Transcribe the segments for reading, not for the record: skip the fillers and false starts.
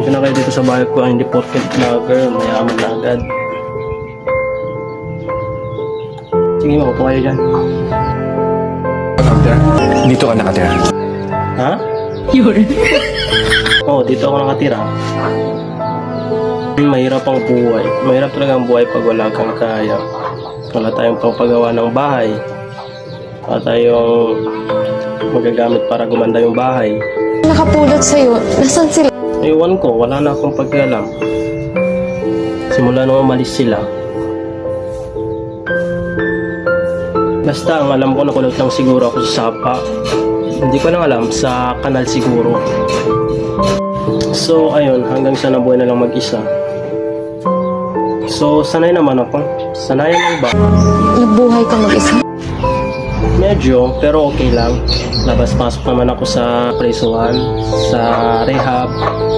pasensya na kayo dito sa bahay ko. Hindi porket vlogger, mayaman na agad. Sige, makupo kayo dyan. Dito ka nakatira? Ha? Yun. Oo, dito ako nakatira. Mahirap ang buhay. Mahirap talaga ang buhay pag wala kang kaya. Wala tayong pangpagawa ng bahay. Wala tayong magagamit para gumanda yung bahay. Nakapulot sa'yo. Nasaan sila? Ewan ko, wala na akong pagkalam. Simula nung umalis sila. Basta ang alam ko, nakulot lang siguro ako sa sapa. Hindi ko lang alam, sa kanal siguro. So ayun, hanggang sa nabuhay na lang mag-isa. So sanay naman ako. Sanay lang ba? Nabuhay ka mag-isa? Medyo, pero okay lang. Labas-pasok naman ako sa presuhan, sa rehab,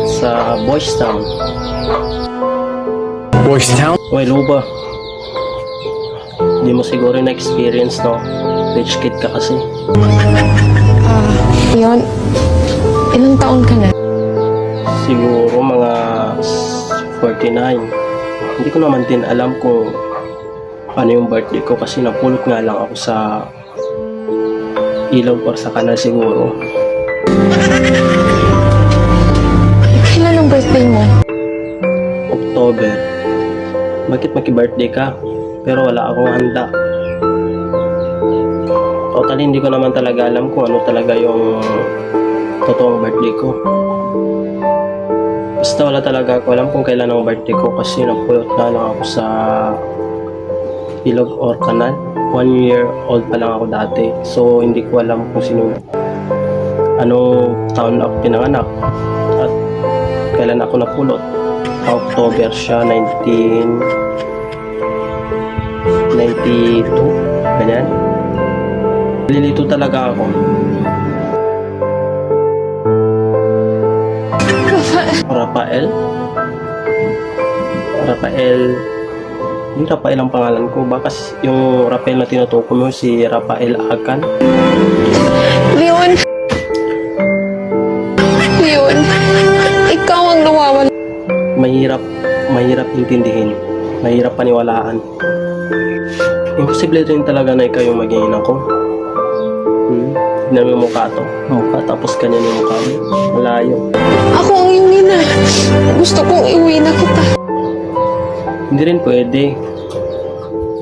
sa Boys Town. Boys Town? Well, Luba, hindi mo siguro na-experience, no? Rich kid ka kasi. Yun. Ilang taon ka na? Siguro mga 49. Hindi ko naman din alam kung ano yung birthday ko kasi napulot nga lang ako sa ilaw or sa kanal siguro. Kailan ang birthday mo? October. Bakit maki-birthday ka? Pero wala akong handa. Totally hindi ko naman talaga alam kung ano talaga yung totoong birthday ko. Basta wala talaga ako alam kung kailan ang birthday ko kasi napuyot na lang ako sa ilog or kanal. 1 year old pa lang ako dati. So hindi ko alam kung sino, anong taon ako pinanganak at kailan ako napulot. October siya, 1992, ganyan. Nalilito talaga ako. Rafael? Rafael? Hindi Rafael ang pangalan ko. Baka yung Rafael na tinutukoy mo si Rafael Akan. Leon! Leon! Ikaw ang nawawala. Mahirap intindihin. Mahirap paniwalaan. Imposible rin talaga na ikaw yung maging ina ko. Tignan mo yung mukha to. Mukha tapos kanya yung mukha mo. Malayo. Ako ang iyong ina. Gusto kong iuwi na kita. Hindi rin pwede.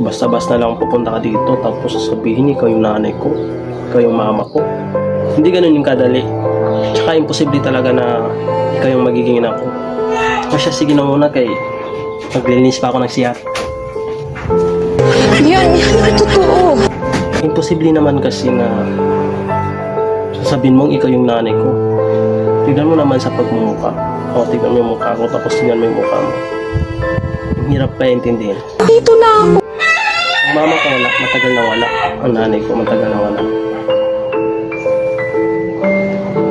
Basta-basta lang pupunta ka dito tapos sasabihin ikaw yung nanay ko. Ikaw yung mama ko. Hindi ganun yung kadali. Tsaka imposible talaga na ikaw yung magiging ina ko. O siya, sige na muna kay maglilinis pa ako ng siyat. Yan totoo. Imposible naman kasi na sasabihin mong ikaw yung nanay ko. Tignan mo naman sa pagmumukha. O, tignan mo yung mukha ko tapos tignan mo yung mukha mo. Ang hirap pa intindihin. Dito na ako. Ang mama ko wala, matagal na wala. Ang nanay ko matagal na wala.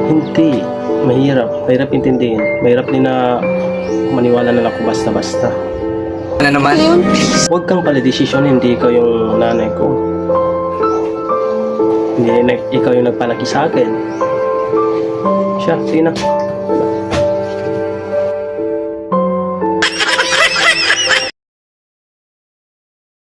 Hindi. Mahirap intindihin. Mahirap din na maniwala na lang ako basta-basta. Ano naman? Leon, Huwag kang pala desisyon, hindi ikaw yung nanay ko. Hindi ikaw yung nagpalaki sa akin. Siya, sige na.